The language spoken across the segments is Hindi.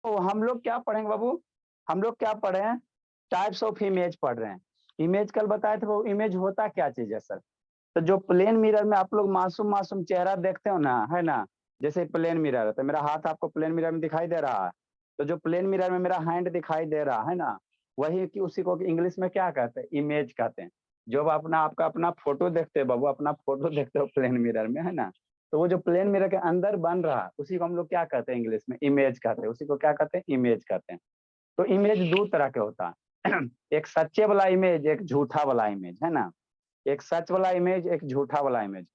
तो हम लोग क्या पढ़ेंगे बाबू, हम लोग क्या पढ़े हैं, टाइप्स ऑफ इमेज पढ़ रहे हैं। इमेज कल बताए थे, वो इमेज होता क्या चीज है सर। तो जो प्लेन मिरर में आप लोग मासूम मासूम चेहरा देखते हो ना, है ना, जैसे प्लेन मिरर है तो मेरा हाथ आपको प्लेन मिरर में दिखाई दे रहा है, तो जो प्लेन मिरर में मेरा हैंड दिखाई दे रहा है ना, वही कि उसी को इंग्लिश में क्या कहते हैं, इमेज कहते हैं। जो अपना आपका अपना फोटो देखते हो बाबू, अपना फोटो देखते हो प्लेन मिरर में, है ना, तो वो जो प्लेन मिरर के अंदर बन रहा है उसी को हम लोग क्या कहते हैं, इंग्लिश में इमेज कहते हैं, उसी को क्या कहते हैं, इमेज कहते हैं। तो इमेज दो तरह के होता है एक सच्चे वाला इमेज, एक झूठा वाला इमेज, है ना, एक सच वाला इमेज, एक झूठा वाला इमेज।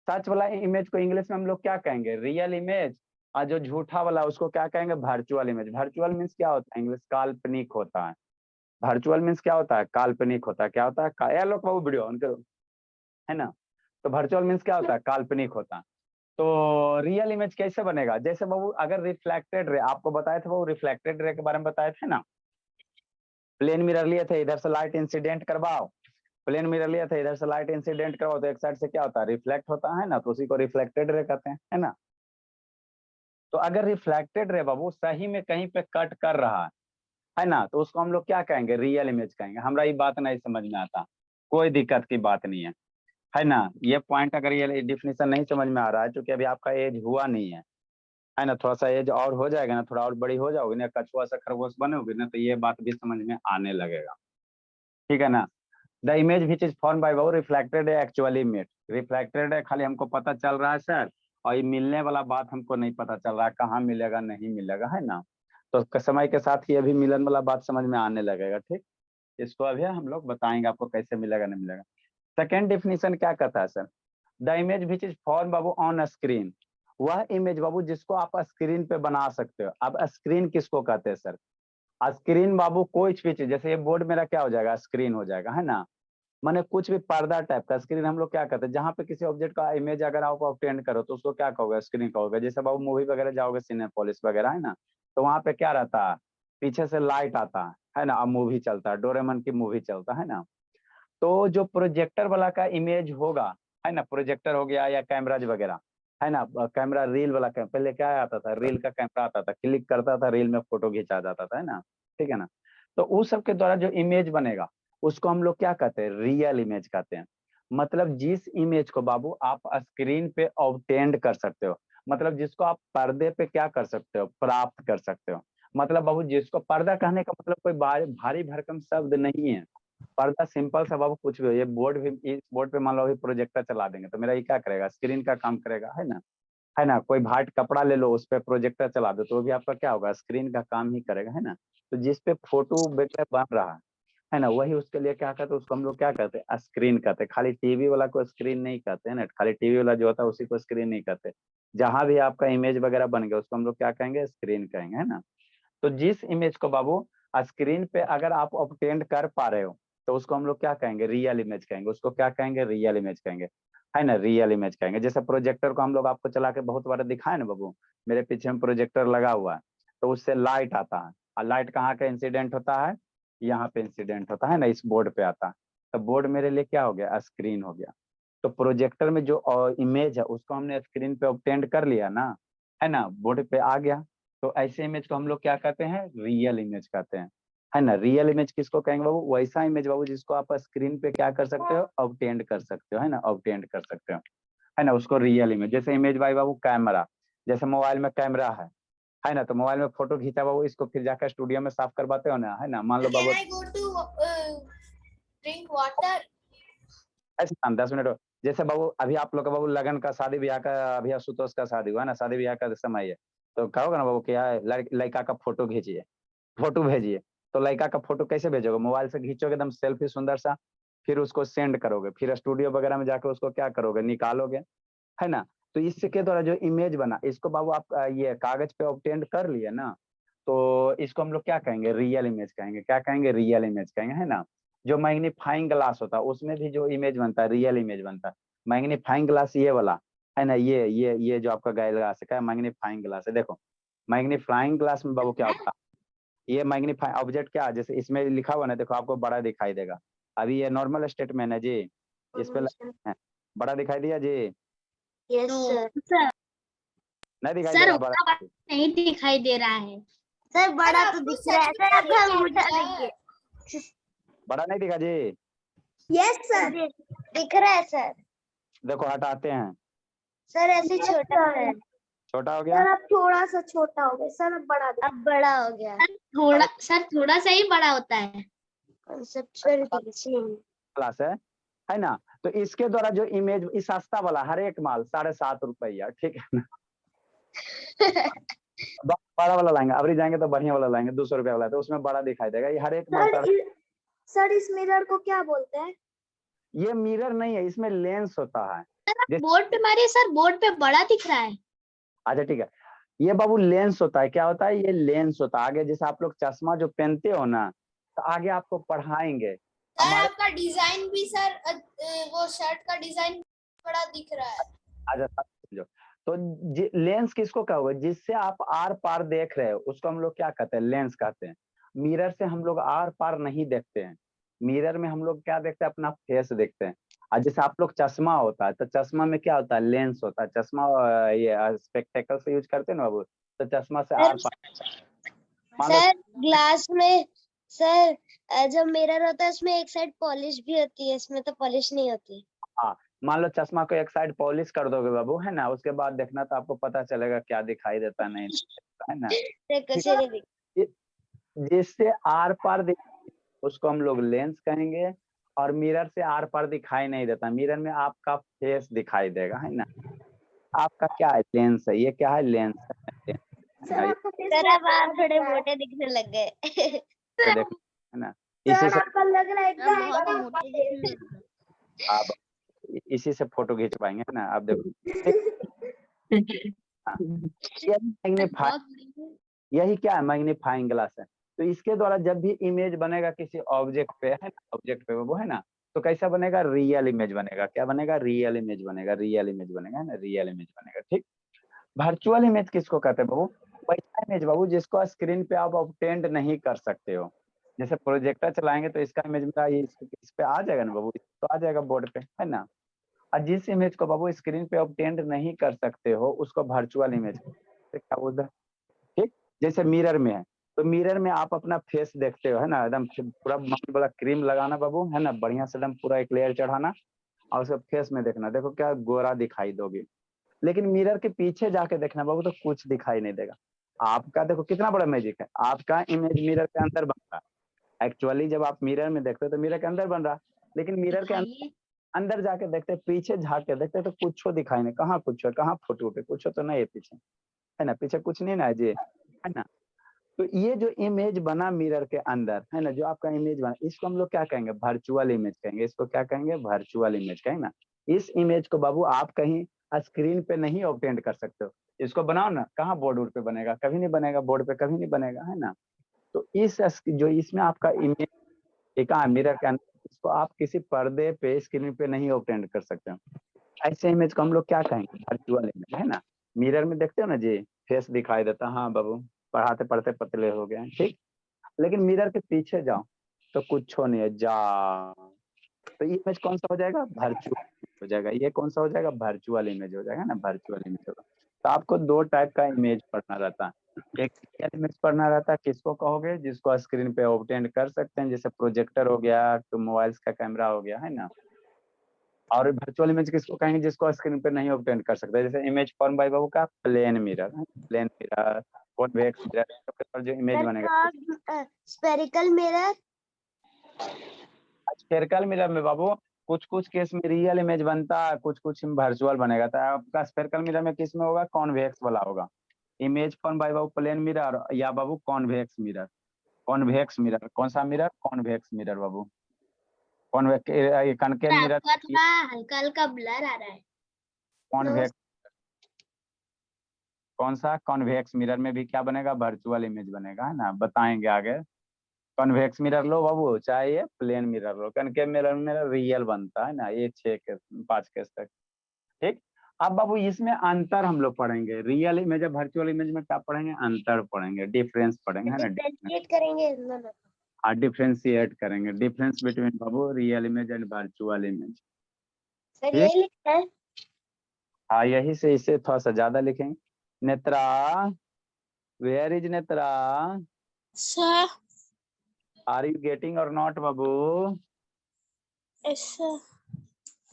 सच वाला इमेज को इंग्लिश में हम लोग क्या कहेंगे, रियल इमेज। और जो झूठा वाला उसको क्या कहेंगे, वर्चुअल इमेज। वर्चुअल मीन्स क्या होता है, इंग्लिश काल्पनिक होता है। वर्चुअल मीन्स क्या होता है, काल्पनिक होता है। क्या होता है, यार लोग वीडियो ऑन करो, है ना। तो वर्चुअल मीन्स क्या होता है, काल्पनिक होता है। तो रियल इमेज कैसे बनेगा, जैसे बाबू अगर रिफ्लेक्टेड रे, आपको बताए थे वो रिफ्लेक्टेड रे के बारे में बताए थे ना। प्लेन मिरर लिए थे, इधर से लाइट इंसिडेंट करवाओ, प्लेन मिरर लिया था, इधर से लाइट इंसिडेंट करवाओ, तो एक साइड से क्या होता है, रिफ्लेक्ट होता है ना, तो उसी को रिफ्लेक्टेड रे कहते हैं, है ना। तो अगर रिफ्लेक्टेड रे बाबू सही में कहीं पे कट कर रहा है ना, तो उसको हम लोग क्या कहेंगे, रियल इमेज कहेंगे। हमरा ये बात नहीं समझ में आता, कोई दिक्कत की बात नहीं है ना। ये पॉइंट अगर ये डिफिनेशन नहीं समझ में आ रहा है, क्योंकि अभी आपका एज हुआ नहीं है ना, थोड़ा सा एज और हो जाएगा ना, थोड़ा और बड़ी हो जाओगे ना, कछुआ से खरगोश बनोगे ना, तो ये बात भी समझ में आने लगेगा, ठीक है ना। The image which is form by वो रिफ्लेक्टेड है एक्चुअली मेट, रिफ्लेक्टेड है खाली हमको पता चल रहा है सर, और ये मिलने वाला बात हमको नहीं पता चल रहा है, कहाँ मिलेगा नहीं मिलेगा, है ना। तो समय के साथ ये भी मिलन वाला बात समझ में आने लगेगा, ठीक। इसको अभी हम लोग बताएंगे आपको कैसे मिलेगा नहीं मिलेगा। सेकेंड डिफिनीशन क्या कहता है sir, the image which is form Babu on screen, वह इमेज बाबू जिसको आप स्क्रीन पे बना सकते हो। अब स्क्रीन किसको कहते हैं सर, स्क्रीन बाबू कोई भी चीज, जैसे ये बोर्ड मेरा क्या हो जाएगा, स्क्रीन हो जाएगा, है ना। माने कुछ भी पर्दा टाइप का स्क्रीन हम लोग क्या कहते हैं, जहाँ पे किसी ऑब्जेक्ट का इमेज अगर आप ऑब्टेन करो तो उसको क्या कहोगे, स्क्रीन कहोगे। जैसे बाबू मूवी वगैरह जाओगे, सिनेपोलिस वगैरह, है ना, तो वहाँ पे क्या रहता है, पीछे से लाइट आता है ना, अब मूवी चलता है, डोरेमन की मूवी चलता है ना। तो जो प्रोजेक्टर वाला का इमेज होगा, है ना, प्रोजेक्टर हो गया या कैमराज वगैरह, है ना, कैमरा रील वाला पहले क्या आता था, रील का कैमरा आता था, क्लिक करता था, रील में फोटो खींचा जाता था, है ना, ठीक है ना। तो उस सब के द्वारा जो इमेज बनेगा उसको हम लोग क्या कहते हैं, रियल इमेज कहते हैं। मतलब जिस इमेज को बाबू आप स्क्रीन पे ऑब्टेंड कर सकते हो, मतलब जिसको आप पर्दे पे क्या कर सकते हो, प्राप्त कर सकते हो। मतलब बाबू जिसको पर्दा कहने का मतलब कोई भारी भरकम शब्द नहीं है। पर्दा सिंपल सा बाबू कुछ भी हो, ये बोर्ड भी, इस बोर्ड पे मान लो अभी प्रोजेक्टर चला देंगे तो मेरा ये क्या करेगा, स्क्रीन का काम करेगा, है ना। है ना, कोई भाट कपड़ा ले लो उस पे प्रोजेक्टर चला दो तो वो भी आपका क्या होगा, स्क्रीन का काम ही करेगा, है ना। तो जिस पे फोटो वगैरह बन रहा है ना, वही उसके लिए क्या कहते हैं, उसको हम लोग क्या कहते हैं, स्क्रीन कहते हैं। खाली टीवी वाला को स्क्रीन नहीं कहते हैं ना, खाली टीवी वाला जो होता है उसी को स्क्रीन नहीं कहते। जहां भी आपका इमेज वगैरह बन गया उसको हम लोग क्या कहेंगे, स्क्रीन कहेंगे, है ना। तो जिस इमेज को बाबू स्क्रीन पे अगर आप ऑब्टेंड कर पा रहे हो तो उसको हम लोग क्या कहेंगे, रियल इमेज कहेंगे। उसको क्या कहेंगे, रियल इमेज कहेंगे, है ना, रियल इमेज कहेंगे। जैसे प्रोजेक्टर को हम लोग आपको चला के बहुत बार दिखाए ना बाबू, मेरे पीछे में प्रोजेक्टर लगा हुआ है, तो उससे लाइट आता है, और लाइट कहाँ का इंसिडेंट होता है, यहाँ पे इंसिडेंट होता है ना, इस बोर्ड पे आता है। तो बोर्ड मेरे लिए क्या हो गया, स्क्रीन हो गया। तो प्रोजेक्टर में जो इमेज है उसको हमने स्क्रीन पे ऑब्टेंड कर लिया ना, है ना, बोर्ड पे आ गया। तो ऐसे इमेज को हम लोग क्या कहते हैं, रियल इमेज कहते हैं, है ना। रियल इमेज किसको कहेंगे बाबू, वैसा इमेज बाबू जिसको आप स्क्रीन पे क्या कर सकते हो, ऑब्टेंड कर सकते हो, है ना, ऑब्टेंड कर सकते हो, है ना, उसको रियल इमेज। जैसे इमेज भाई बाबू कैमरा, जैसे मोबाइल में कैमरा है ना, तो मोबाइल में फोटो खींचा बाबू, इसको फिर जाकर स्टूडियो में साफ करवाते हो ना, है ना, मान लो बाबू ऐसे 10 मिनट जैसे बाबू अभी आप लोग का बाबू लगन का, शादी ब्याह का, अभी आशुतोष का शादी हुआ है ना, शादी ब्याह का समय है, तो कहोगे ना बाबू क्या है, लड़का का फोटो खींचिए, फोटो भेजिए। तो लड़का का फोटो कैसे भेजोगे, मोबाइल से खींचोगे एकदम सेल्फी सुंदर सा, फिर उसको सेंड करोगे, फिर स्टूडियो वगैरह में जाकर उसको क्या करोगे, निकालोगे, है ना। तो इसके द्वारा जो इमेज बना, इसको बाबू आप ये कागज पे ऑब्टेंड कर लिए ना, तो इसको हम लोग क्या कहेंगे, रियल इमेज कहेंगे। क्या कहेंगे, रियल इमेज कहेंगे, है ना। जो मैग्नीफाइंग ग्लास होता है उसमें भी जो इमेज बनता है, रियल इमेज बनता है। मैग्नीफाइंग ग्लास ये वाला, है ना, ये जो आपका ग्लास है, क्या मैग्नीफाइंग ग्लास है, देखो मैग्नीफाइंग ग्लास में बाबू क्या होता है, ये मैग्नीफाइंग ऑब्जेक्ट क्या है, जैसे इसमें लिखा हुआ ना, देखो आपको बड़ा दिखाई देगा। अभी ये नॉर्मल स्टेटमेंट है जी, इस पे है, बड़ा दिखाई दिया जी, यस सर। नहीं दिखाई दे सर रहा बड़ा, उतना बड़ा नहीं दिखाई दे रहा है। सर बड़ा तो दिख रहा है सर, अब हम उठा देंगे। बड़ा नहीं दिखा जी? यस सर, दिख रहा है सर। देखो हटाते हैं, सर ऐसे छोटा है। छोटा हो गया। सर अब थोड़ा सा छोटा हो गया सर, अब बड़ा, अब बड़ा हो गया। सर थोड़ा सा ही बड़ा होता है। कंसेप्चुअल टीचिंग क्लास है ना। तो इसके द्वारा जो इमेज, इस सस्ता वाला हर एक माल 7.5 रुपया, ठीक है ना। बड़ा वाला लाएंगे, अभी जाएंगे तो बढ़िया वाला लाएंगे, 200 रुपया वाला, तो उसमें बड़ा दिखाई देगा। ये हर एक माल सर इस मिरर को क्या बोलते हैं? ये मिरर नहीं है, इसमें लेंस होता है। बोर्ड पे मारिए सर, बोर्ड पे बड़ा दिख रहा है। अच्छा ठीक है, ये बाबू लेंस होता है। क्या होता है? ये लेंस होता है। आगे जैसे आप लोग चश्मा जो पहनते हो ना, तो आगे आपको पढ़ाएंगे। सर आपका डिजाइन भी सर वो शर्ट का डिजाइन बड़ा दिख रहा है। अच्छा समझो, तो लेंस किसको कहोगे? जिससे आप आर पार देख रहे हो उसको हम लोग क्या कहते हैं? लेंस कहते हैं। मिरर से हम लोग आर पार नहीं देखते हैं। मिरर में हम लोग क्या देखते हैं? अपना फेस देखते हैं। और जैसे आप लोग चश्मा होता है, तो चश्मा में क्या होता है? लेंस होता है। चश्मा ये स्पेक्टेकल से यूज करते हैं ना बाबू, तो चश्मा से आर पार। सर ग्लास में सर जो मिरर होता है उसमें एक साइड पॉलिश भी होती है, इसमें तो पॉलिश नहीं होती। हाँ, मान लो चश्मा को एक साइड पॉलिश कर दोगे बाबू, है ना, उसके बाद देखना तो आपको पता चलेगा क्या दिखाई देता नहीं देता, है ना। कुछ नहीं दिख- जिससे आर पार उसको हम लोग लेंस कहेंगे। और मिरर से आर पार दिखाई नहीं देता। मिरर में आपका फेस दिखाई देगा, है ना। आपका क्या है? लेंस है। ये क्या है? लेंस है। सर अब आप थोड़े मोटे दिखने लग गए। तो देखो, है ना, इसी से आपका लग रहा है बहुत मोटे दिखने लग रहे हैं। आप इसी से फोटो खींच पाएंगे, है ना। आप देखो, हाँ, यही मैग्नीफाई, यही क्या है? मैग्नीफाइंग ग्लास है। तो इसके द्वारा जब भी इमेज बनेगा किसी ऑब्जेक्ट पे, है ना, ऑब्जेक्ट पे वो, है ना, तो कैसा बनेगा? रियल इमेज बनेगा। क्या बनेगा? रियल इमेज बनेगा। रियल इमेज बनेगा, है ना, रियल इमेज बनेगा। ठीक। वर्चुअल इमेज किसको कहते हैं बाबू? वैसा इमेज बाबू जिसको स्क्रीन पे आप ऑब्टेंड नहीं कर सकते हो। जैसे प्रोजेक्टर चलाएंगे तो इसका इमेज मेरा ये इस पे आ जाएगा ना बाबू, तो आ जाएगा बोर्ड पे, है ना। और जिस इमेज को बाबू स्क्रीन पे ऑब्टेंड नहीं कर सकते हो उसको वर्चुअल इमेज क्या बोलते हैं। ठीक। जैसे मिरर में है, तो मिरर में आप अपना फेस देखते हो, है ना, एकदम पूरा मम्मी वाला क्रीम लगाना बाबू, है ना, बढ़िया से एकदम पूरा एक लेयर चढ़ाना, और उसको फेस में देखना। देखो क्या गोरा दिखाई दोगे। लेकिन मिरर के पीछे जाके देखना बाबू, तो कुछ दिखाई नहीं देगा। आपका देखो कितना बड़ा मैजिक है, आपका इमेज मिरर के अंदर बन रहा है। एक्चुअली जब आप मिरर में देखते हो तो मिरर के अंदर बन रहा है, लेकिन मिरर के अंदर जाके देखते, पीछे झाँक के देखते तो कुछ दिखाई नहीं। कहाँ कुछ है? कहाँ फोटो उठे? कुछ तो नहीं है पीछे, है ना, पीछे कुछ नहीं ना है जी, है ना। तो ये जो इमेज बना मिरर के अंदर, है ना, जो आपका इमेज बना, इसको हम लोग क्या कहेंगे? वर्चुअल इमेज कहेंगे। इसको क्या कहेंगे? वर्चुअल इमेज कहेंगे ना। इस इमेज को बाबू आप कहीं स्क्रीन पे नहीं ऑब्टेंड कर सकते हो। इसको बनाओ ना, कहाँ बोर्ड वोर्ड पे बनेगा? कभी नहीं बनेगा, बोर्ड पे कभी नहीं बनेगा, है ना। तो इस जो इसमें आपका इमेज एक मिरर के अंदर, इसको आप किसी पर्दे पे, स्क्रीन पे नहीं ऑब्टेंड कर सकते हो। ऐसे इमेज को हम लोग क्या कहेंगे? वर्चुअल इमेज, है ना। मिरर में देखते हो ना जी, फेस दिखाई देता, हाँ बाबू पढ़ाते पढ़ते पतले हो गए, ठीक। लेकिन मिरर के पीछे जाओ तो कुछ नहीं है जा। तो ये इमेज कौन सा हो जाएगा? वर्चुअल हो जाएगा। ये कौन सा हो जाएगा? वर्चुअल इमेज हो जाएगा ना, वर्चुअल इमेज होगा। तो आपको दो टाइप का इमेज पढ़ना रहता है। एक रियल इमेज पढ़ना रहता है, किसको कहोगे? जिसको स्क्रीन पे ऑब्टेंड कर सकते हैं, जैसे प्रोजेक्टर हो गया, तो मोबाइल्स का कैमरा हो गया, है ना। और वर्चुअल इमेज किसको कहेंगे? जिसको स्क्रीन पे नहीं ऑब्टेंड कर सकते, जैसे इमेज फॉर्म बाय बाबू का plane mirror, plane mirror, convex mirror, जो इमेज बनेगा। स्पेरिकल मिरर, स्फेरिकल मिरर में बाबू कुछ कुछ केस में रियल इमेज बनता है, कुछ कुछ वर्चुअल बनेगा। तो आपका स्फेरिकल मिरर में किस में होगा? कॉन्वेक्स वाला होगा। इमेज फॉर्म बाय बाबू प्लेन मिरर या बाबू कॉन्वेक्स मिरर। कॉन्वेक्स मिरर कौन सा मिरर? कॉन्वेक्स मिरर बाबू। कॉन्वेक्स कनकेव मिरर, आपका थोड़ा हल्का हल्का ब्लर आ रहा है। कॉन्वेक्स। कौन सा? कॉन्वेक्स मिरर में भी क्या बनेगा? वर्चुअल इमेज बनेगा, है ना, बताएंगे आगे। कॉन्वेक्स मिरर लो बाबू, चाहे ये प्लेन मिरर लो, कनकेव मिरर में रियल बनता है ना, ये 6 केस 5 केस तक, ठीक। अब बाबू इसमें अंतर हम लोग पढ़ेंगे। रियल इमेज और वर्चुअल इमेज में क्या पढ़ेंगे? अंतर पढ़ेंगे, डिफरेंस पढ़ेंगे, है ना। डिफरेंशिएट करेंगे हाँ, डिफरेंशिएट करेंगे, difference between Babu real image and virtual image. Sir यही लिखना है। हाँ, यही से इसे थोड़ा सा ज्यादा लिखेंगे। Netra Where is Netra? Sir, Are you getting or not, Babu? yes, sir.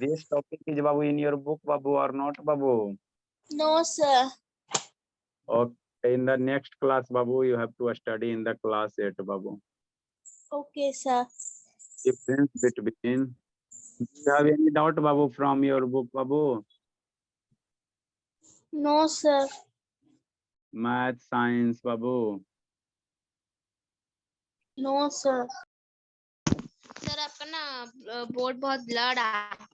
This topic is, Babu, in your book, Babu, or not, Babu? No, sir. Okay, in the next class, Babu, you have to study in the class 8, Babu. Okay, sir. Difference between. Do you have any doubt, Babu, from your book, Babu? No, sir. Math, science, Babu. No, sir. Sir आपका ना बोर्ड बहुत ब्लर आ रहा है।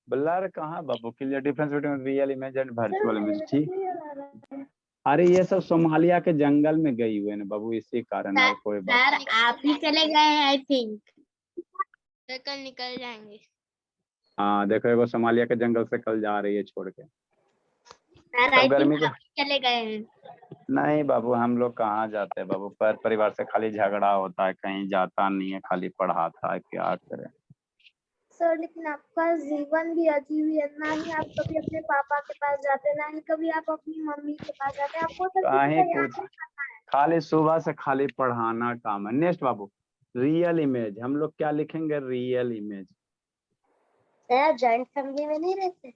ब्लर कहाँ, बाबू? Clear difference between real image and virtual image. ठीक। अरे ये सब सोमालिया के जंगल में गई हुए ना बाबू, इसी कारण। और कोई बात सर आप ही चले गए हैं आई थिंक। सर कल निकल जाएंगे। हाँ देखो, एगो सोमालिया के जंगल से कल जा रही है छोड़ के। सर आई गर्मी थिंक के आप ही चले गए हैं। नहीं बाबू, हम लोग कहाँ जाते हैं बाबू, पर परिवार से खाली झगड़ा होता है, कहीं जाता नहीं है, खाली पढ़ाता है, क्या करे। सर लेकिन आपका जीवन भी अजीब ही है, ना ही आप कभी अपने पापा के पास जाते हैं, ना ही कभी आप अपनी मम्मी के पास जाते हैं। आपको सब कहीं किसी का कुछ, याद खाली सुबह से खाली पढ़ाना काम है। नेक्स्ट बाबू, रियल इमेज। हम लोग क्या लिखेंगे? Real image. Sir joint family में नहीं रहते?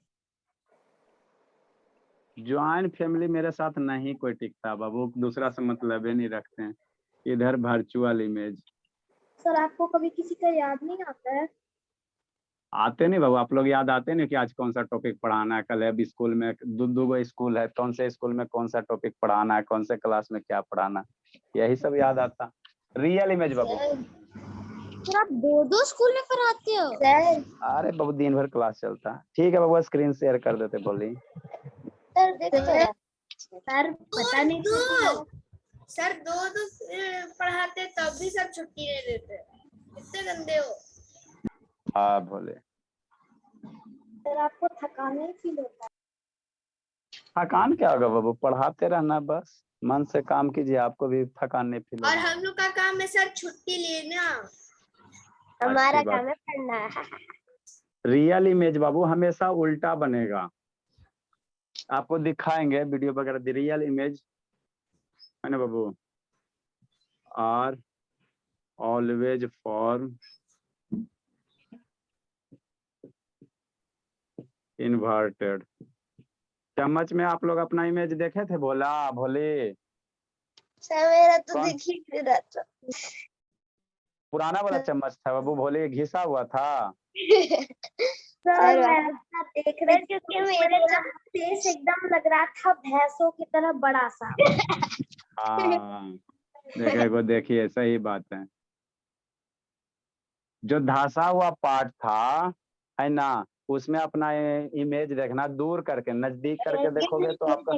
ज्वाइंट फैमिली मेरे साथ नहीं कोई टिकता बाबू, दूसरा से मतलब ही नहीं रखते हैं। इधर वर्चुअल इमेज। सर आपको कभी किसी का याद नहीं आता है? आते नहीं बाबू, आप लोग याद आते नहीं कि आज कौन सा टॉपिक पढ़ाना है, कल है स्कूल में दो गो स्कूल है, कौन से स्कूल में कौन सा टॉपिक पढ़ाना है, कौन से क्लास में क्या पढ़ाना है, यही सब याद आता। रियल इमेज बाबू। सर आप दो स्कूल में पढ़ाते हो? सर अरे बाबू दिन भर क्लास चलता है। ठीक है बाबू, स्क्रीन शेयर कर देते, बोलिए। सर देखो सर पता नहीं सर दो पढ़ाते तब भी सर छुट्टी नहीं देते। कितने गंदे हो। हाँ बोले। सर आपको थकान नहीं फील होता? थकान क्या होगा बाबू, पढ़ाते रहना बस, मन से काम कीजिए, आपको भी थकान नहीं फील और होगा। हम लोग का काम है सर छुट्टी लेना। हमारा अच्छी बात। काम है पढ़ना। रियल इमेज बाबू हमेशा उल्टा बनेगा, आपको दिखाएंगे वीडियो वगैरह। रियल इमेज है ना बाबू, आर ऑलवेज फॉर्म इन्वर्टेड। चम्मच में आप लोग अपना इमेज देखे थे? भोला भोले सर मेरा तो कौन? दिख ही नहीं रहा था। पुराना वाला चम्मच था बाबू, भोले घिसा हुआ था। सर मैं अपना देख रही थी, क्योंकि मेरे फेस एकदम लग रहा था भैंसों की तरह बड़ा सा। हाँ देखे को, देखिए सही बात है। जो धंसा हुआ पार्ट था है ना, उसमें अपना इमेज देखना, दूर करके नजदीक करके देखोगे तो आपका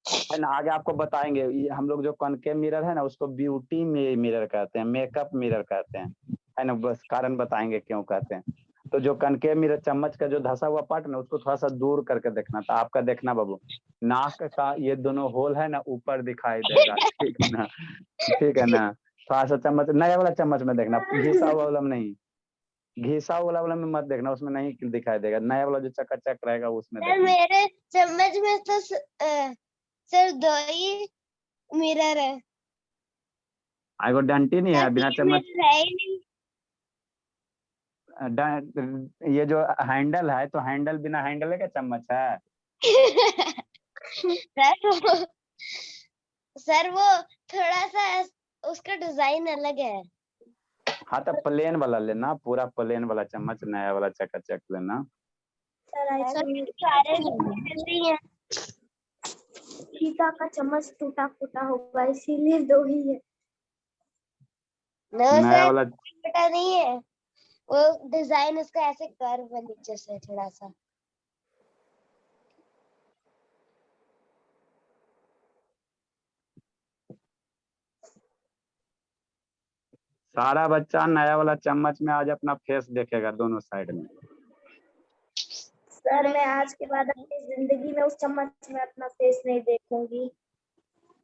है ना। आगे आपको बताएंगे, हम लोग जो कॉनकेव मिरर है ना, उसको ब्यूटी मिरर कहते हैं, मेकअप मिरर कहते हैं, है ना। बस कारण बताएंगे क्यों कहते हैं। तो जो कॉनकेव मिरर, चम्मच का जो धंसा हुआ पार्ट ना, उसको थोड़ा सा दूर करके देखना था। आपका देखना बाबू, नाक का ये दोनों होल है ना, ऊपर दिखाई देगा। ठीक है ना, ठीक है ना। थोड़ा सा चम्मच, नया वाला चम्मच में देखना, घिसा हुआ वाला में नहीं, घिसा वाला में मत देखना, उसमें नहीं दिखाई देगा। नया वाला जो चकाचक रहेगा उसमें सर देखना। मेरे चम्मच में तो सर दो ही मिरर है। आगो डंटी नहीं है सर बिना तीन चम्मच। मिरर है ही नहीं। ये जो हैंडल है, तो हैंडल बिना हैंडल का चम्मच है। सर वो थोड़ा सा उसका डिजाइन अलग है। हाँ तो प्लेन वाला लेना, पूरा प्लेन वाला चम्मच, नया वाला चकाचक लेना। चीता का चम्मच टूटा फूटा होगा, इसीलिए दो ही है। नया वाला छोटा नहीं है, वो डिजाइन उसका ऐसे कर्व है नीचे से थोड़ा सा। सारा बच्चा नया वाला चम्मच में आज अपना फेस देखेगा दोनों साइड में। सर मैं आज के बाद अपनी जिंदगी में उस चम्मच में अपना फेस नहीं देखूंगी।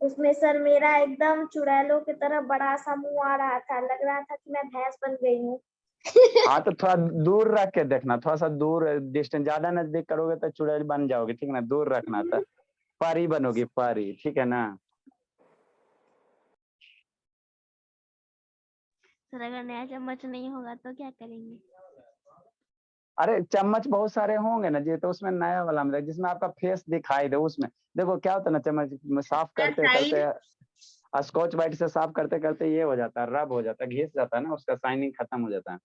उसमें सर मेरा एकदम चुड़ैलों की तरह बड़ा सा मुंह आ रहा था, लग रहा था कि मैं भैंस बन गई हूँ। हाँ तो थोड़ा दूर रख के देखना, थोड़ा सा दूर, डिस्टेंस ज्यादा नजदीक करोगे तो चुड़ैल बन जाओगे, ठीक ना, दूर रखना था। परी बनोगी, परी, ठीक है ना। सर अगर नया चम्मच नहीं होगा तो क्या करेंगे? अरे चम्मच बहुत सारे होंगे ना जी, तो उसमें नया वाला मिलेगा जिसमें आपका फेस दिखाई दे। उसमें देखो क्या होता है ना, चम्मच में साफ करते करते स्कॉच ब्राइट से साफ करते करते ये हो जाता है, रब हो जाता है, घिस जाता है ना, उसका शाइनिंग खत्म हो जाता है।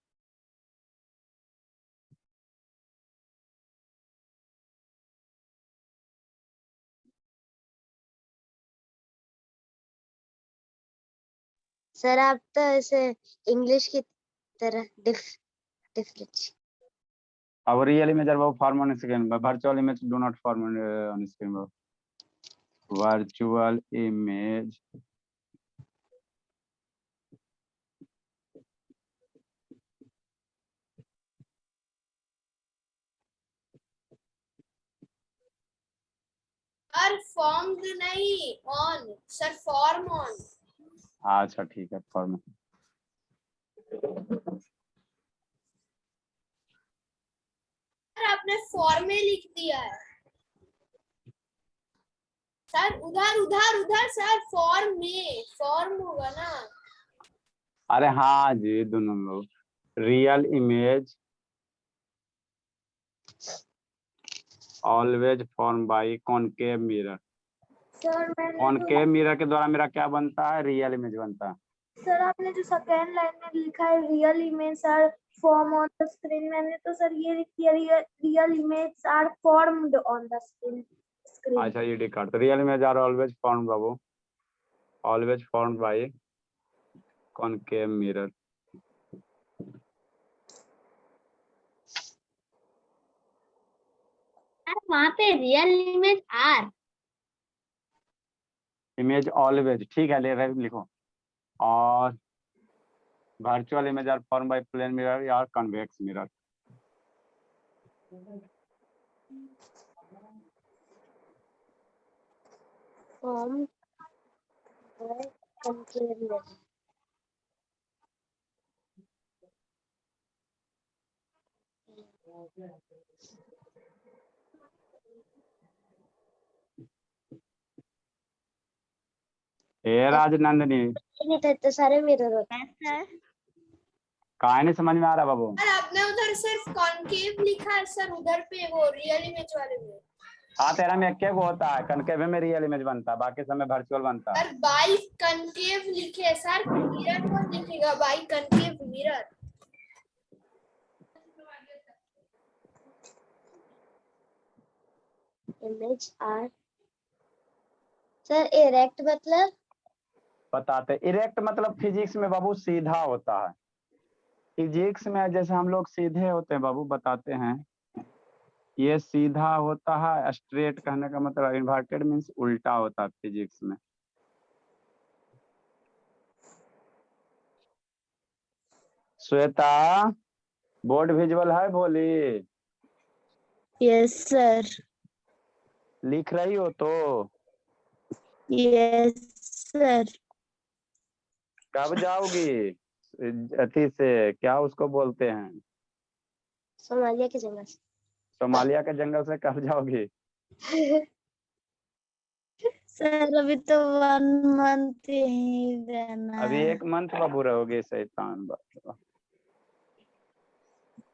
सर आप तो ऐसे इंग्लिश की तरह different. Our real image are above form on screen, but virtual image do not form on screen. Virtual image sir formed नहीं, ऑन सर, फॉर्म ऑन। अच्छा ठीक है, फॉर्म। सर आपने फॉर्म में लिख दिया है सर, उधर उधर उधर सर, फॉर्म में फॉर्म होगा ना। अरे हाँ जी, दोनों लोग। Real image always form by concave mirror. Sir मैंने कॉनकेव मिरर के द्वारा मेरा क्या बनता है, रियल इमेज बनता है। सर आपने जो सेकेंड लाइन में लिखा है real image sir form on the screen, मैंने तो सर ये लिख दिया real image are formed on the screen. अच्छा ये discard, real image are always form बाबू, always form by concave mirror. वहाँ पे real image are, image always, ठीक है, लिखो। और virtual image are form by plane mirror या कन्वेक्स मिरर। Form complete. ए राजनंदिनी, नहीं तो इतने सारे मिरर होते हैं। सर कहा नहीं समझ में आ रहा बाबू। सर आपने उधर सिर्फ कॉनकेव लिखा है सर, उधर पे वो रियल इमेज वाले में। हाँ तेरा में एक होता है, कनकेव में रियल इमेज बनता है, बाकी समय वर्चुअल बनता है। सर बाई कनकेव लिखे सर, मिरर कौन लिखेगा, by concave mirror. Image are sir erect मतलब बताते, इरेक्ट मतलब फिजिक्स में बाबू सीधा होता है। फिजिक्स में जैसे हम लोग सीधे होते हैं बाबू, बताते हैं, ये सीधा होता है। स्ट्रेट कहने का मतलब इन्वर्टेड मीन्स उल्टा होता है फिजिक्स में। श्वेता, बोर्ड विजुअल है बोली? Yes sir. लिख रही हो तो? Yes sir. कब जाओगी अथी से, क्या उसको बोलते हैं, सोमालिया के जंगल से। सोमालिया के जंगल से कब जाओगी? सर अभी तो 1 मंथ ही रहना अभी है। 1 मंथ बाबू रहोगे, शैतान बाबू।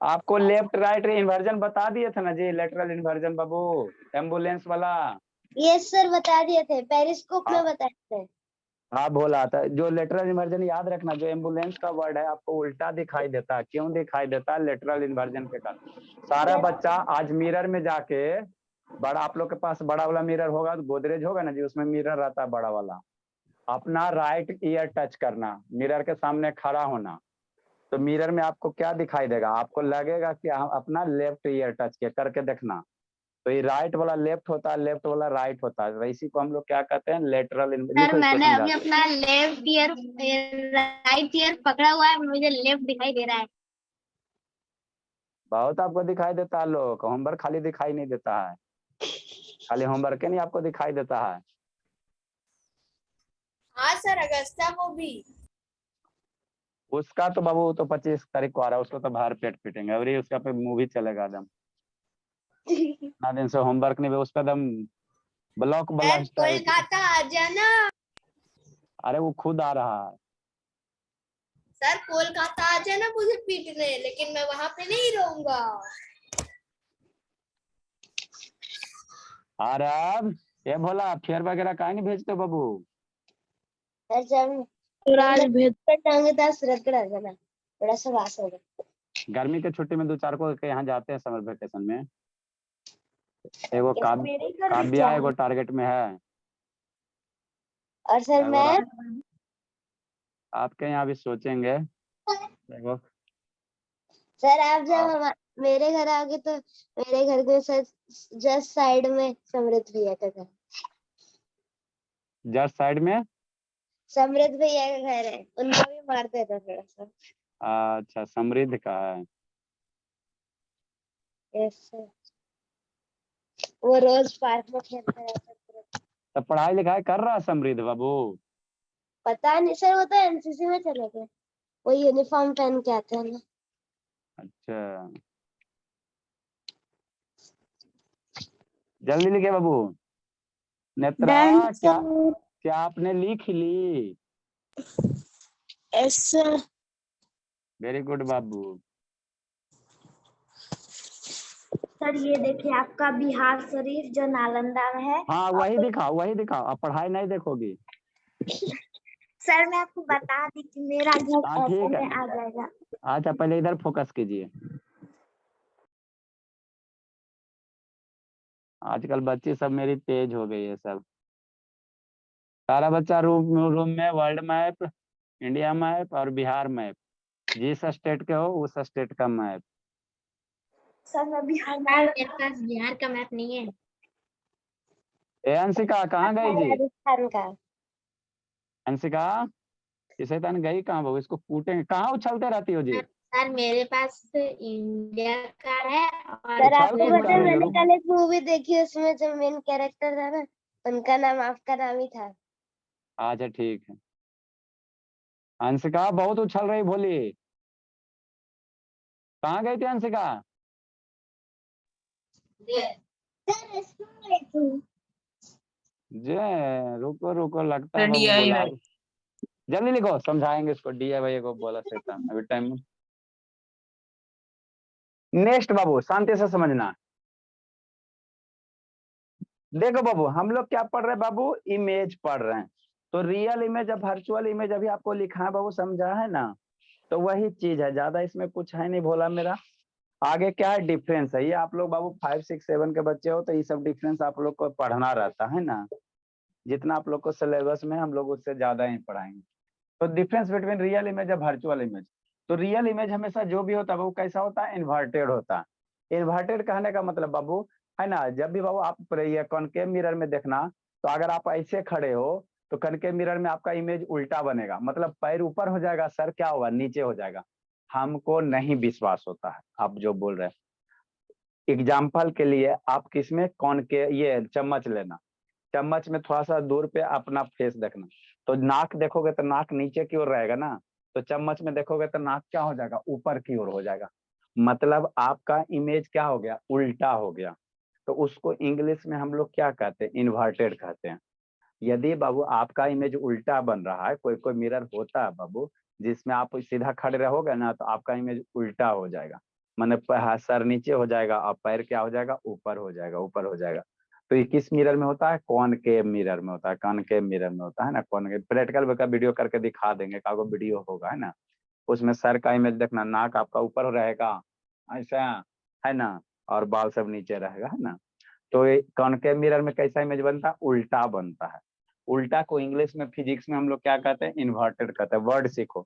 आपको लेफ्ट राइट इन्वर्जन बता दिए थे ना जी, लेटरल इन्वर्जन बाबू, एम्बुलेंस वाला। यस सर बता दिए थे, पेरिस्कोप में बताए थे। हाँ बोला था, जो लेटरल इन्वर्जन याद रखना, जो एम्बुलेंस का वर्ड है आपको उल्टा दिखाई देता है। क्यों दिखाई देता है? लेटरल इन्वर्जन के कारण। सारा बच्चा आज मिरर में जाके, बड़ा आप लोग के पास बड़ा वाला मिरर होगा, गोदरेज होगा ना जी, उसमें मिरर रहता है बड़ा वाला। अपना राइट ईयर टच करना, मिरर के सामने खड़ा होना, तो मिरर में आपको क्या दिखाई देगा? आपको लगेगा कि हम अपना लेफ्ट ईयर टच किया, करके देखना। तो ये राइट वाला लेफ्ट होता है, लेफ्ट वाला राइट होता है, इसी को हम लोग क्या कहते हैं, लेटरल। सर मैंने अभी अपना लेफ्ट ईयर राइट ईयर पकड़ा हुआ है, मुझे लेफ्ट दिखाई दे रहा है। बहुत आपको दिखाई देता है, लोग होमवर्क खाली दिखाई नहीं देता है, खाली होमवर्क नहीं आपको दिखाई देता है। हाँ सर, अगस्ता को भी। उसका तो बाबू तो 25 तारीख को आ रहा है, उसको तो बाहर पेट पीटेंगे, और ये उसका पे मूवी चलेगा एकदम। ना दिन से होमवर्क नहीं, उस पर एकदम ब्लॉक सर ब्लास्टर। कोलकाता आ जाना। अरे वो खुद आ रहा है। सर कोलकाता आ जाना मुझे पीटने, लेकिन मैं वहां पे नहीं रहूंगा। अरे अब ये भोला फेयर वगैरह काहे नहीं भेजते हो बाबू? सर जब आज भेज टांगे तो सूरत आ जाना, बड़ा सा वास होगा। गर्मी के छुट्टी में 2-4 को के यहाँ जाते हैं समर वेकेशन में। एगो काव्या एगो टारगेट में है। और सर एगो मैं आपके यहाँ भी सोचेंगे। एगो सर आप जब मेरे घर आओगे तो मेरे घर के सर जस्ट साइड में समृद्ध भैया का घर। जस्ट साइड में समृद्ध भैया का घर है, उनको भी मारते थे थोड़ा सा। अच्छा समृद्ध का है। यस सर, वो रोज पार्क में खेलते रहते थे। तो पढ़ाई लिखाई कर रहा है समृद्ध बाबू? पता नहीं सर, वो तो एनसीसी में चले गए, वो यूनिफॉर्म पहन के आते हैं ना। अच्छा जल्दी लिखे बाबू। नेत्रा क्या आपने लिख ली? Yes sir. वेरी गुड बाबू। सर ये देखिए आपका बिहार शरीफ जो नालंदा में है। हाँ वही दिखाओ वही दिखाओ, अब पढ़ाई नहीं देखोगी। सर मैं आपको बता दी कि मेरा घर हाँ ऐसे ठीक है। में आ जाएगा। अच्छा पहले इधर फोकस कीजिए। आजकल बच्चे सब मेरी तेज हो गई है सब। सारा बच्चा रूम रूम में वर्ल्ड मैप, इंडिया मैप और बिहार मैप, जिस स्टेट के हो उस स्टेट का मैप। सर मैं बिहार सर मेरे पास बिहार का मैप नहीं है। ए अंशिका कहाँ गई जी? राजस्थान का। अंशिका इसे तन गई कहाँ बाबू? इसको कूटेंगे। कहाँ उछलते रहती हो जी? सर मेरे पास इंडिया का है और सर उछाल आपको के पता है उछालेंगे, मैंने रुक। कल एक मूवी देखी, उसमें जो मेन कैरेक्टर था ना, उनका नाम आपका नाम ही था। अच्छा ठीक है। अंशिका बहुत उछल रही भोली। कहाँ गई थी अंशिका? जे रुको रुको, लगता है बाबू बोला। जल्दी लिखो, समझाएंगे इसको। DIY को बोला शैतान, अभी टाइम। नेक्स्ट बाबू शांति से समझना। देखो बाबू हम लोग क्या पढ़ रहे हैं बाबू? इमेज पढ़ रहे हैं। तो रियल इमेज और वर्चुअल इमेज अभी आपको लिखा है बाबू, समझा है ना? तो वही चीज है, ज्यादा इसमें कुछ है नहीं भोला मेरा। आगे क्या है डिफरेंस है, ये आप लोग बाबू 5, 6, 7 के बच्चे हो तो ये सब डिफरेंस आप लोग को पढ़ना रहता है ना। जितना आप लोग को सिलेबस में हम लोग उससे ज्यादा ही पढ़ाएंगे। तो डिफरेंस बिटवीन रियल इमेज और वर्चुअल इमेज। तो रियल इमेज हमेशा जो भी होता है वो कैसा होता है? इन्वर्टेड होता है। इन्वर्टेड कहने का मतलब बाबू है ना, जब भी बाबू आप ये कॉनकेव मिरर में देखना, तो अगर आप ऐसे खड़े हो तो कॉनकेव मिरर में आपका इमेज उल्टा बनेगा, मतलब पैर ऊपर हो जाएगा, सर क्या होगा? नीचे हो जाएगा। हमको नहीं विश्वास होता है आप जो बोल रहे हैं। एग्जाम्पल के लिए आप किसमें कॉनकेव, ये चम्मच लेना, चम्मच में थोड़ा सा दूर पे अपना फेस देखना, तो नाक देखोगे तो नाक नीचे की ओर रहेगा ना, तो चम्मच में देखोगे तो नाक क्या हो जाएगा? ऊपर की ओर हो जाएगा। मतलब आपका इमेज क्या हो गया? उल्टा हो गया। तो उसको इंग्लिश में हम लोग क्या कहते हैं? इन्वर्टेड कहते हैं। यदि बाबू आपका इमेज उल्टा बन रहा है, कोई कोई मिरर होता है बाबू जिसमें आप सीधा खड़े रहोगे ना तो आपका इमेज उल्टा हो जाएगा, मतलब सर नीचे हो जाएगा और पैर क्या हो जाएगा? ऊपर हो जाएगा, ऊपर हो जाएगा। तो ये किस मिरर में होता है? कॉनकेव मिरर में होता है, कॉनकेव मिरर में होता है ना। कॉनकेव प्रैक्टिकल का वीडियो करके दिखा देंगे, का वीडियो होगा है ना। उसमें सर का इमेज देखना, नाक आपका ऊपर रहेगा ऐसा है ना, और बाल सब नीचे रहेगा है ना। तो कॉनकेव मिरर में कैसा इमेज बनता है? उल्टा बनता है। उल्टा को इंग्लिश में फिजिक्स में हम लोग क्या कहते हैं? इन्वर्टेड कहते हैं। वर्ड सीखो,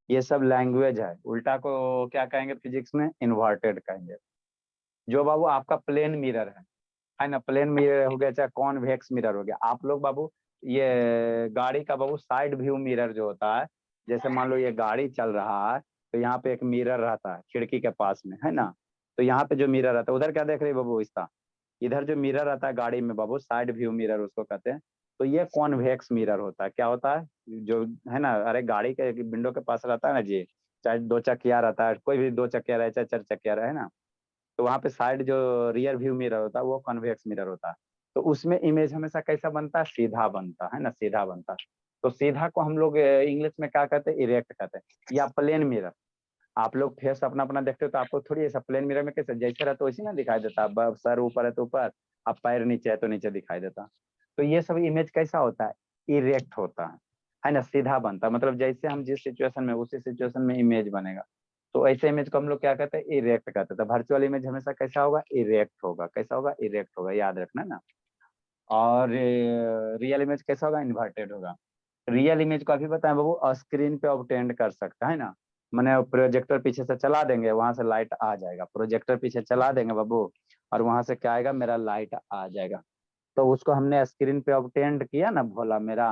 ये सब लैंग्वेज है। उल्टा को क्या कहेंगे फिजिक्स में? इन्वर्टेड कहेंगे। जो बाबू आपका प्लेन मिरर है ना, प्लेन मिरर हो गया चाहे कॉन्वेक्स मिरर हो गया। आप लोग बाबू ये गाड़ी का बाबू साइड व्यू मिरर जो होता है, जैसे मान लो ये गाड़ी चल रहा है तो यहाँ पे एक मिरर रहता है खिड़की के पास में है ना, तो यहाँ पे जो मिरर रहता है, उधर क्या देख रहे बाबू? इसका इधर जो मिरर रहता है गाड़ी में बाबू, साइड व्यू मिरर उसको कहते हैं। तो ये कॉन्वेक्स मिरर होता है। क्या होता है जो है ना, अरे गाड़ी के विंडो के पास रहता है ना जी, चाहे 2 चक्किया रहता है, कोई भी 2 चक्किया रहे चाहे 4 चक्किया रहे ना, तो वहाँ पे साइड जो रियर व्यू मिरर होता है वो कॉन्वेक्स मिरर होता है। तो उसमें इमेज हमेशा कैसा बनता है, सीधा बनता है ना, सीधा बनता है। तो सीधा को हम लोग इंग्लिश में क्या कहते हैं, इरेक्ट कहते हैं, या प्लेन मिरर। आप लोग फेस अपना अपना देखते हो तो आपको थोड़ी ऐसा प्लेन मिरर में कैसे जैसे रहता है वैसे ना दिखाई देता, अब सर ऊपर है तो ऊपर, अब पैर नीचे है तो नीचे दिखाई देता। तो ये सब इमेज कैसा होता है, इरेक्ट होता है ना, सीधा बनता है। मतलब जैसे हम जिस सिचुएशन में उसी सिचुएशन में इमेज बनेगा। तो ऐसे इमेज को हम लोग क्या कहते हैं, इरेक्ट कहते हैं। तो वर्चुअल इमेज हमेशा कैसा होगा, इरेक्ट होगा। कैसा होगा, इरेक्ट होगा, याद रखना ना। और रियल इमेज कैसा होगा, इन्वर्टेड होगा। रियल इमेज को अभी बताएं बाबू, स्क्रीन पे ऑब्टेन कर सकता है ना, मैंने प्रोजेक्टर पीछे से चला देंगे, वहां से लाइट आ जाएगा। प्रोजेक्टर पीछे चला देंगे बाबू, और वहां से क्या आएगा, मेरा लाइट आ जाएगा। तो उसको हमने स्क्रीन पे ऑब्टेन किया ना, भोला मेरा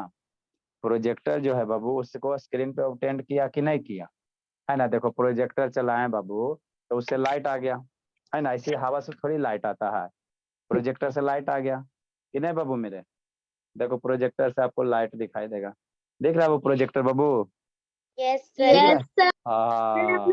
प्रोजेक्टर जो है बाबू, उसको स्क्रीन पे ऑब्टेन किया कि नहीं किया, है ना। देखो प्रोजेक्टर चलाए बाबू, तो उससे लाइट आ गया, है ना। इसी हवा से थोड़ी लाइट आता है, प्रोजेक्टर से लाइट आ गया कि नहीं बाबू मेरे। देखो प्रोजेक्टर से आपको लाइट दिखाई देगा, देख रहा है वो प्रोजेक्टर बाबू, यस दिख सर। रहा है? Yes sir. हाँ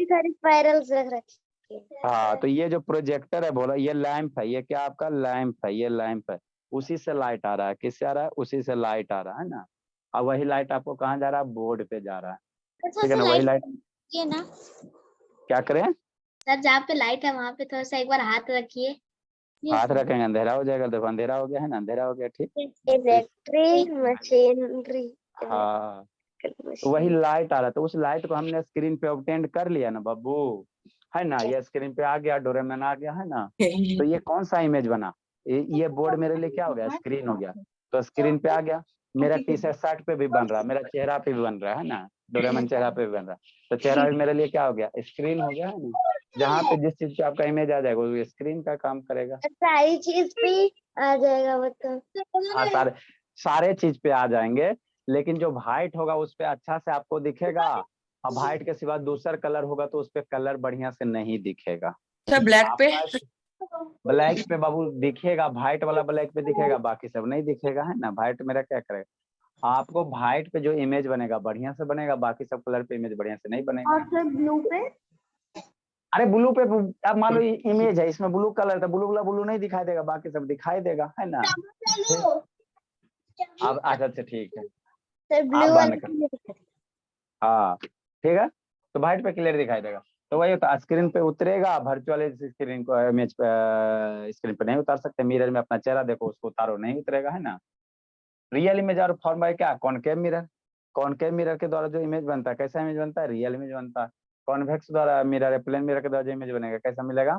सारी स्पाइरल्स रख रखी है। हाँ, तो ये जो प्रोजेक्टर है बोला, ये लैंप है, ये क्या आपका लैंप है, ये लैंप है। उसी से लाइट आ रहा है, किससे आ रहा है, उसी से लाइट आ रहा है ना। और वही लाइट आपको कहाँ जा रहा है, बोर्ड पे जा रहा है, ठीक है ना। वही लाइट ये ना क्या करें, सर, जहाँ पे लाइट है वहां पे थोड़ा सा एक बार हाथ रखिए। हाथ रखेंगे अंधेरा हो जाएगा। देखो अंधेरा हो गया है ना, अंधेरा हो गया, ठीक। Electric machinery. हाँ, तो वही लाइट आ रहा है, तो उस लाइट को हमने स्क्रीन पे ऑब्टेन कर लिया ना बाबू, है ना। ये स्क्रीन पे आ गया, डोरेमोन आ गया, है ना। तो ये कौन सा इमेज बना, ये बोर्ड मेरे लिए क्या हो गया, स्क्रीन हो गया। तो स्क्रीन पे आ गया, मेरा टी शर्ट शर्ट पे भी बन रहा है, मेरा चेहरा पे भी बन रहा है ना, डोरेमोन चेहरा पे भी बन रहा है। तो चेहरा भी मेरे लिए क्या हो गया, स्क्रीन हो गया, है ना। जहाँ पे जिस चीज पे आपका इमेज आ जाएगा वो स्क्रीन का काम करेगा। सारी चीज पे आ जाएगा मतलब। हाँ, सारे सारे चीज पे आ जाएंगे, लेकिन जो व्हाइट होगा उस पे अच्छा से आपको दिखेगा। अब व्हाइट के सिवा दूसरा कलर होगा तो उस पे कलर बढ़िया से नहीं दिखेगा। सर ब्लैक पे, ब्लैक पे बाबू दिखेगा, व्हाइट वाला ब्लैक पे दिखेगा, बाकी सब नहीं दिखेगा, है ना। व्हाइट मेरा क्या करेगा, आपको व्हाइट पे जो इमेज बनेगा बढ़िया से बनेगा, बाकी सब कलर पे इमेज बढ़िया से नहीं बनेगा। और सर ब्लू पे, अरे ब्लू पे, अब मान लो इमेज है, इसमें ब्लू कलर था, ब्लू वाला ब्लू नहीं दिखाई देगा, बाकी सब दिखाई देगा, है ना। अब अच्छा अच्छा ठीक है, सर आप ब्लू बंद कर, वाला हाँ ठीक है। तो व्हाइट पे क्लियर दिखाई देगा। तो वही होता है, स्क्रीन पे उतरेगा, वर्चुअल स्क्रीन को इमेज पे स्क्रीन पे नहीं उतार सकते। मिरर में अपना चेहरा देखो, उसको उतारो, नहीं उतरेगा, है ना। रियल इमेज और फॉर्म बाय क्या, कॉनकेव मिरर। कॉनकेव मिरर के द्वारा जो इमेज बनता है, कैसा इमेज बनता है, रियल इमेज बनता है। कॉन्वेक्स द्वारा मिरर, प्लेन मिरर के द्वारा जो इमेज बनेगा कैसा मिलेगा,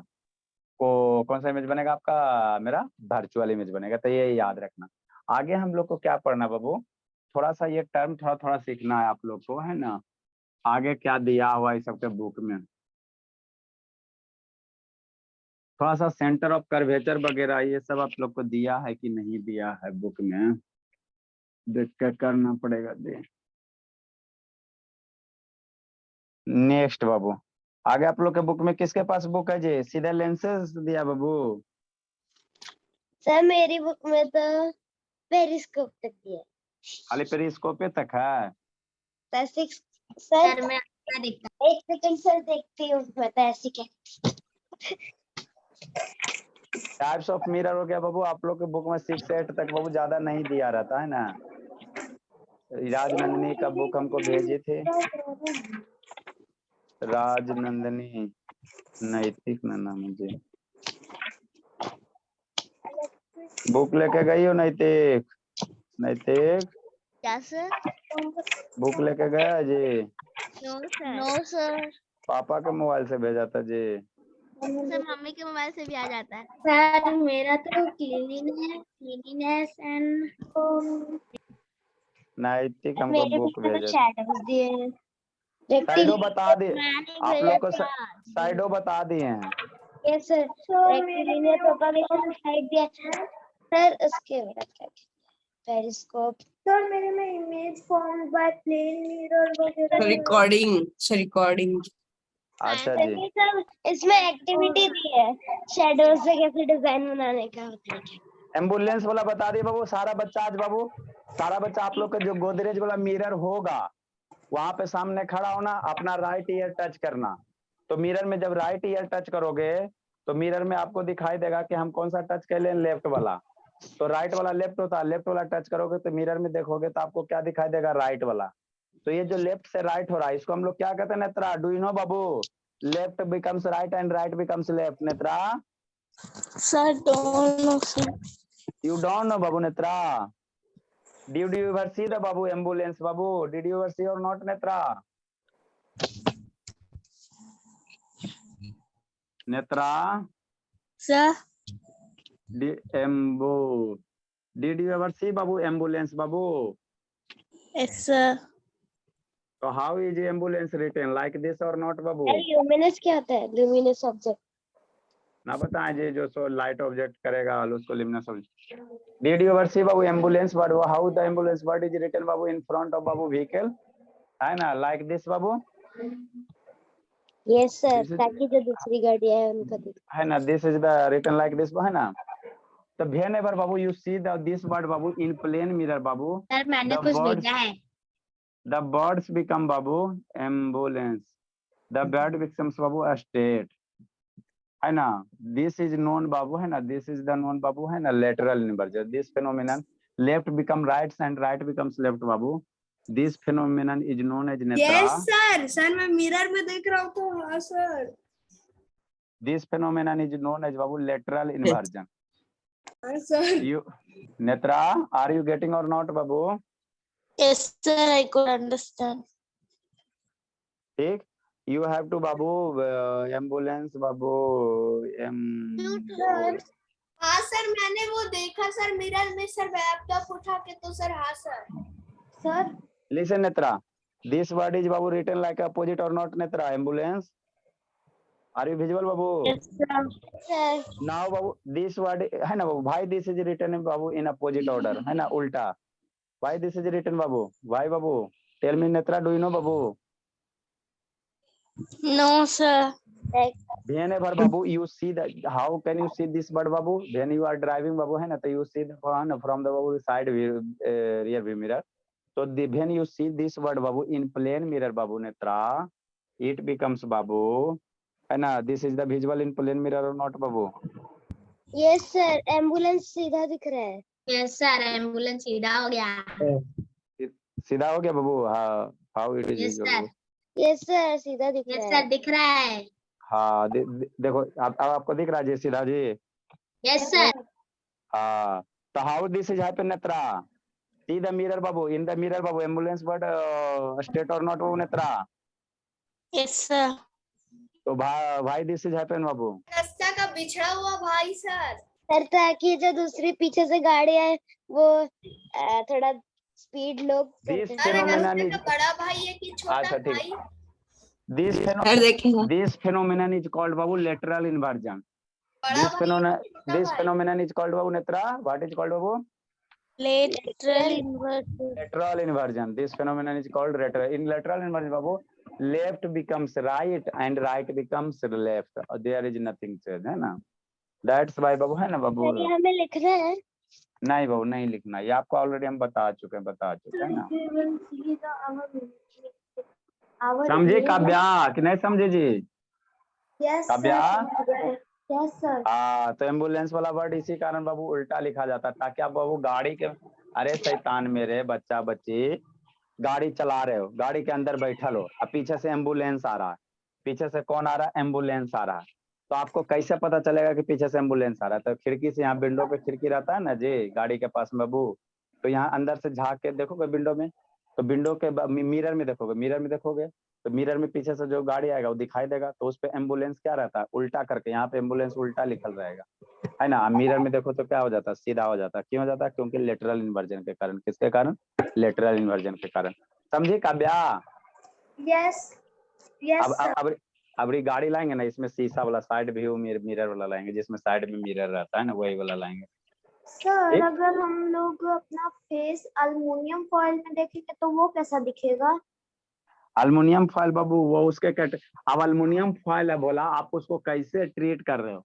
को कौन सा इमेज बनेगा आपका, मेरा वर्चुअल इमेज बनेगा। तो ये याद रखना। आगे हम लोग को क्या पढ़ना बाबू, थोड़ा सा ये टर्म थोड़ा थोड़ा सीखना है आप लोग को, है ना। आगे क्या दिया हुआ है इस सबके बुक में, थोड़ा सा सेंटर ऑफ कर्वेचर वगैरह ये सब आप लोग को दिया है कि नहीं दिया है बुक में, देख कर करना पड़ेगा जी। नेक्स्ट बाबू, आगे आप लोग के बुक में किसके पास बुक है जी, सीधे लेंसेज दिया बाबू। सर मेरी बुक में तो पेरिस्कोप तक दिया है। खाली पेरिस्कोप तक है। सर सर मैं क्या देखता एक सेकंड सर देखती हूँ, बता ऐसी क्या। टाइप्स ऑफ मिरर हो गया बाबू, आप लोग के बुक में 6 8 तक बाबू, ज्यादा नहीं दिया रहता है ना। राजनंदिनी का बुक हमको भेजी थी, राजनंदिनी नैतिक ना नाम मुझे, बुक लेके गई हो नैतिक, नैतिक क्या सर? बुक लेके गया है जी, नो सर। पापा के मोबाइल से भेजा था जी। सर मम्मी के मोबाइल से भी आ जाता है। सर मेरा तो क्लीनिनेस एंड नैतिक हमको मेरे बुक में तो भेजा, शैडोज दिए हैं। साइडो बता दिए मैंने आप लोग को, भेजा साइडो बता दिए हैं। Yes sir, rectilinear propagation side दिया सर। उसके बाद क्या पेरिस्कोप। सर मेरे में image form by plane mirror वगैरह रिकॉर्डिंग अच्छा जी, सर इसमें एक्टिविटी दी है, शैडोज से कैसे डिजाइन बनाने का होता है। एम्बुलेंस वाला बता दिए बाबू। सारा बच्चा आज बाबू, सारा बच्चा आप लोग का जो गोदरेज वाला मिरर होगा, वहां पे सामने खड़ा होना, अपना राइट ईयर टच करना। तो मिरर में जब राइट ईयर टच करोगे तो मिरर में आपको दिखाई देगा कि हम कौन सा टच कर लें, लेफ्ट वाला। तो राइट वाला लेफ्ट होता है, लेफ्ट वाला टच करोगे तो मिरर में देखोगे तो आपको क्या दिखाई देगा, राइट वाला। तो ये जो लेफ्ट से राइट हो रहा है इसको हम लोग क्या कहते हैं Netra, do you know Babu? Left becomes right and right becomes left, Netra. Sir दोनों से You don't know, Babu Netra. Did you ever see the Babu ambulance, Babu? Did you ever see or not, Netra? Netra, sir Did you ever see Babu ambulance, Babu? Yes sir. So how is the ambulance written, like this or not, Babu? Luminous क्या होता है? Luminous object. ना बताएं जी, जो सो लाइट ऑब्जेक्ट करेगा उसको luminous object. Did you ever see Babu ambulance? But how the ambulance word is written, Babu, in front of Babu vehicle? है ना, like this, Babu? Yes sir, This is- ताकि जो दूसरी गाड़ी है उनको दिखे। है ना, this is the written like this, है ना। तो whenever Babu you see this word, Babu, in plain mirror, Babu, sir मैंने the कुछ words भेजा है। the birds become, Babu, ambulance. The bird becomes, Babu, a state. है ना, this is known, Babu, है ना, this is the known, Babu, है ना, lateral inversion. This phenomenon, left become right and right becomes left, Babu. This phenomenon is known as Netra. Yes sir. Sir मैं मिरर में देख रहा हूँ तो हाँ sir. This phenomenon is known as, Babu, lateral inversion. हाँ sir. You, Netra, are you getting or not, Babu? Yes sir, I could understand. ठीक, you have to, Babu, ambulance, Babu, हाँ सर मैंने वो देखा सर मिरर में सर, लैपटॉप उठा के तो सर हाँ sir. Sir listen, Netra, this word is, Babu, written like opposite or not, Netra, ambulance? Are you visual, Babu? Yes sir. Sir Now, Babu, this word है ना, Babu, why this is written, Babu, in opposite order, है ना, उल्टा? Why this is written, Babu? Why, Babu? Tell me, Netra, do you know, Babu? No sir. Whenever, Babu, you see that, how can you see this word, Babu? When you are driving, Babu, है ना, तो you see the one from the, Babu, side view, rear view mirror. So when you see this word, Babu, in plain mirror, Babu, Netra, it becomes, Babu, है ना, this is the visual in plain mirror or not, Babu? Yes sir, ambulance सीधा दिख रहा है। यस सर, एम्बुलेंस सीधा हो गया। सीधा हो गया, Babu? हाँ, how it is yes visual, sir, Babu? Yes sir, सीधा दिख यस रहा सर है। दिख रहा है। हाँ, देखो अब आपको दिख रहा है जी, सीधा जी। यस सर, हाँ, तो how this is happen, Netra? See the mirror, Babu, in the mirror, Babu, ambulance word state or not, Babu, Netra? Yes sir. तो why this is happen, Babu? रास्ता का बिछड़ा हुआ भाई सर। सर ताकि जो दूसरी पीछे से गाड़ी है वो थोड़ा स्पीड लो This करते हैं। अरे phenomenon रास्ते is, का बड़ा भाई है कि छोटा अच्छा ठीक, भाई? सर देखेगा। this phenomenon is called, Babu, lateral inversion. बड़ा This भाई छोटा this भाई? phenomenon is called, Babu, Netra. What is called, Babu? Lateral inverted. Lateral inversion. This phenomenon is called lateral. In lateral inversion, Babu, left becomes right and right becomes left. There is nothing change, है ना? That's why, Babu, है ना, Babu? सर ये हमें लिखना है। नहीं बाबू, नहीं लिखना, ये आपको ऑलरेडी हम बता चुके हैं ना। समझे काव्या कि नहीं समझे जी? Yes Kavya, yes sir. हाँ, तो एम्बुलेंस वाला वर्ड इसी कारण, बाबू, उल्टा लिखा जाता है ताकि आप, बाबू, गाड़ी के, अरे शैतान मेरे बच्चा बच्ची, गाड़ी चला रहे हो, गाड़ी के अंदर बैठल हो, अब पीछे से एम्बुलेंस आ रहा है। पीछे से कौन आ रहा है? एम्बुलेंस आ रहा है। तो आपको कैसे पता चलेगा कि पीछे से एम्बुलेंस आ रहा है? तो खिड़की से, यहाँ विंडो पे खिड़की रहता है ना जी गाड़ी के पास, बाबू, तो यहाँ अंदर से झांक के देखोगे विंडो में, तो विंडो के मिरर में देखोगे तो मिरर में पीछे से जो गाड़ी आएगा वो दिखाई देगा, तो उस पे एम्बुलेंस क्या रहता है? उल्टा करके, यहाँ पे एम्बुलेंस उल्टा लिखल रहेगा, है ना। मिरर में देखो तो क्या हो जाता है? सीधा हो जाता है। क्यों हो जाता है? क्योंकि लेटरल इन्वर्जन के कारण। किसके कारण? लेटरल इन्वर्जन के कारण। समझे काव्या? Yes yes sir. अब गाड़ी लाएंगे ना, इसमें शीशा वाला साइड व्यू मिरर वाला लाएंगे, जिसमें साइड में मिरर रहता है ना, वही वाला लाएंगे। सर ठीक? अगर हम लोग अपना फेस अल्युमिनियम फॉइल में देखेंगे तो वो कैसा दिखेगा? अल्युमिनियम फॉइल, बाबू, वो उसके अब अल्युमिनियम फॉइल है, बोला आप उसको कैसे ट्रीट कर रहे हो?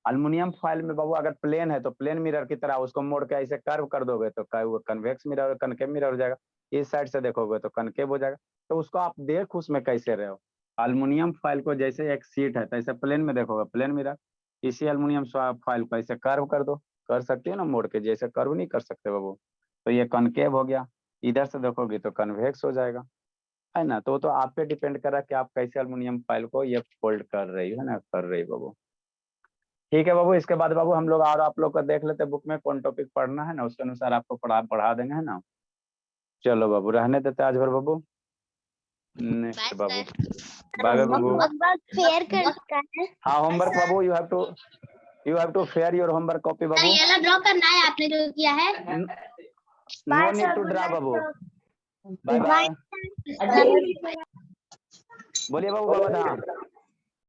अल्युमिनियम फॉइल में, बाबू, अगर प्लेन है तो प्लेन मिरर की तरह उसको मोड़ के ऐसे कर्व कर दोगे तो वो कन्वेक्स मिरर, कनकेव मिरर हो जाएगा। इस साइड से देखोगे तो कनकेव हो जाएगा। तो उसको आप देख उसमें कैसे रहे हो? अल्युमिनियम फॉइल को जैसे एक सीट है, तो ऐसे प्लेन में देखोगे प्लेन मिरर, इसी अल्युमिनियम फॉइल को ऐसे कर्व कर दो, कर सकती हो ना मोड़ के, जैसे कर्व नहीं कर सकते बाबू। तो ये कॉनकेव हो गया, इधर से देखोगे तो कन्वेक्स हो जाएगा, है ना। तो आप पे डिपेंड कर रहा है कि आप कैसे एल्युमिनियम फॉइल को ये फोल्ड कर रही है ना, कर रही बाबू। ठीक है बाबू, इसके बाद बाबू हम लोग और आप लोग का देख लेते बुक में कौन टॉपिक पढ़ना है ना, उसके अनुसार आपको पढ़ा देंगे, है ना। चलो बाबू, रहने देते आज भर बाबू। नेक्स्ट बाबू, बाय बाबू। फेयर करता है। हाँ होमवर्क बाबू, you have to fair your homework copy sir बाबू। येलो ड्रॉ करना है आपने जो किया है। नो नीड टू ड्रा बाबू। Bye bye. बोलिए बाबू बाबा धाम।